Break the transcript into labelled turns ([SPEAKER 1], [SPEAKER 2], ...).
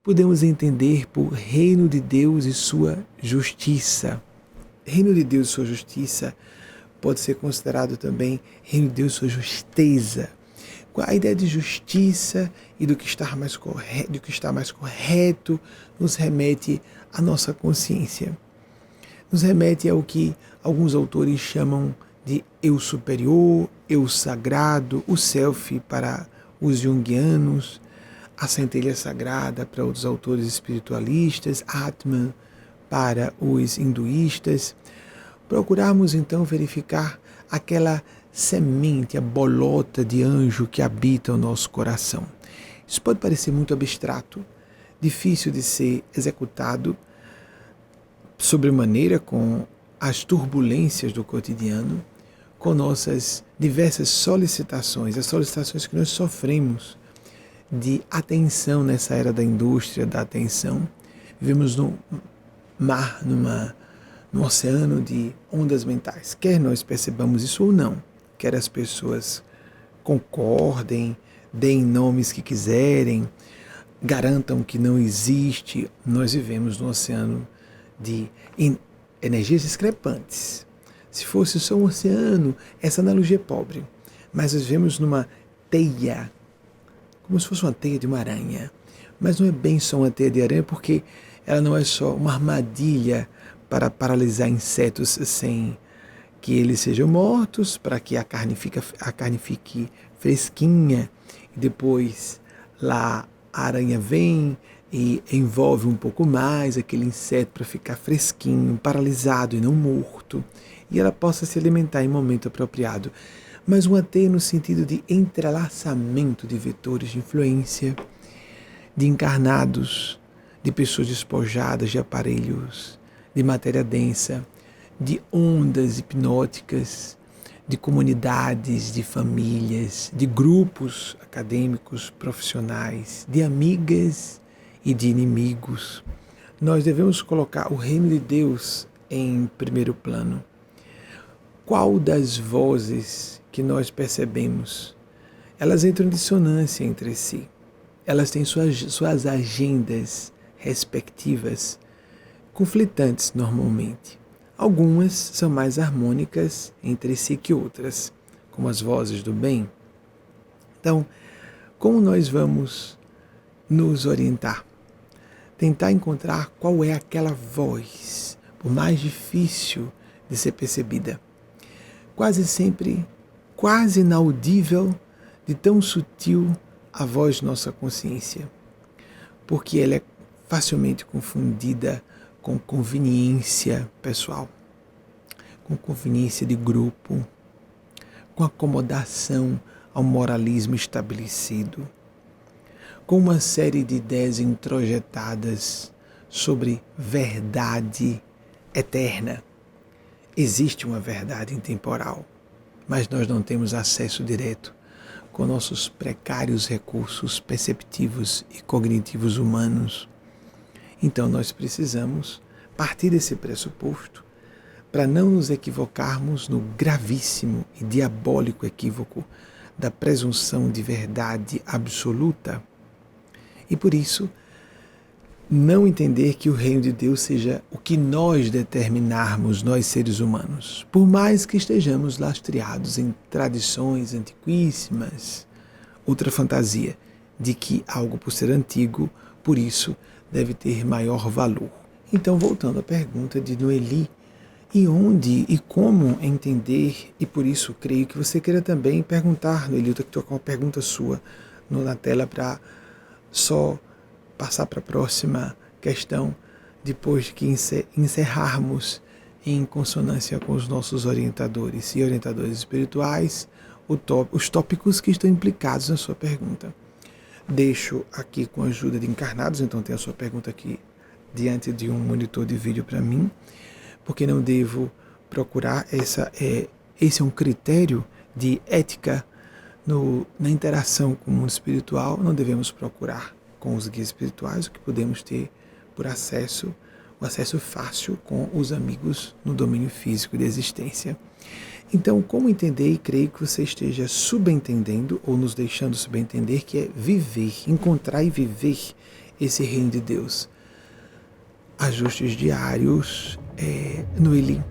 [SPEAKER 1] podemos entender por reino de Deus e sua justiça. Reino de Deus e sua justiça pode ser considerado também reino de Deus e sua justeza. A ideia de justiça e do que está mais correto nos remete à nossa consciência. Nos remete ao que alguns autores chamam de eu superior, eu sagrado, o self para os junguianos, a centelha sagrada para outros autores espiritualistas, Atman para os hinduístas. Procurarmos então verificar aquela semente, a bolota de anjo que habita o nosso coração. Isso pode parecer muito abstrato, difícil de ser executado sobremaneira com as turbulências do cotidiano, com nossas diversas solicitações, as solicitações que nós sofremos de atenção nessa era da indústria, da atenção. Vivemos num mar, num oceano de ondas mentais. Quer nós percebamos isso ou não, quer as pessoas concordem, deem nomes que quiserem, garantam que não existe, nós vivemos num oceano de energias discrepantes. Se fosse só um oceano, essa analogia é pobre, mas nós vivemos numa teia, como se fosse uma teia de uma aranha. Mas não é bem só uma teia de aranha, porque ela não é só uma armadilha para paralisar insetos sem que eles sejam mortos, para que a carne fique fresquinha, e depois lá a aranha vem e envolve um pouco mais aquele inseto para ficar fresquinho, paralisado e não morto, e ela possa se alimentar em momento apropriado. Mas uma teia no sentido de entrelaçamento de vetores de influência, de encarnados, de pessoas despojadas de aparelhos, de matéria densa, de ondas hipnóticas, de comunidades, de famílias, de grupos acadêmicos, profissionais, de amigas e de inimigos. Nós devemos colocar o reino de Deus em primeiro plano. Qual das vozes que nós percebemos, elas entram em dissonância entre si. Elas têm suas agendas respectivas, conflitantes normalmente. Algumas são mais harmônicas entre si que outras, como as vozes do bem. Então, como nós vamos nos orientar? Tentar encontrar qual é aquela voz, por mais difícil de ser percebida. Quase sempre, quase inaudível, de tão sutil a voz de nossa consciência, porque ela é facilmente confundida com conveniência pessoal, com conveniência de grupo, com acomodação ao moralismo estabelecido, com uma série de ideias introjetadas sobre verdade eterna. Existe uma verdade intemporal, mas nós não temos acesso direto com nossos precários recursos perceptivos e cognitivos humanos. Então nós precisamos partir desse pressuposto para não nos equivocarmos no gravíssimo e diabólico equívoco da presunção de verdade absoluta. E por isso, não entender que o reino de Deus seja o que nós determinarmos, nós seres humanos. Por mais que estejamos lastreados em tradições antiquíssimas, outra fantasia de que algo por ser antigo, por isso deve ter maior valor. Então, voltando à pergunta de Noeli, e onde e como entender, e por isso creio que você queira também perguntar, Noeli, eu estou com uma pergunta sua na tela para só passar para a próxima questão, depois que encerrarmos em consonância com os nossos orientadores e orientadores espirituais, os tópicos que estão implicados na sua pergunta. Deixo aqui com a ajuda de encarnados, então tem a sua pergunta aqui diante de um monitor de vídeo para mim, porque não devo procurar, esse é um critério de ética na interação com o mundo espiritual, não devemos procurar com os guias espirituais o que podemos ter por acesso, o acesso fácil com os amigos no domínio físico de existência. Então, como entender, e creio que você esteja subentendendo ou nos deixando subentender, que é viver, encontrar e viver esse reino de Deus. Ajustes diários no Elim.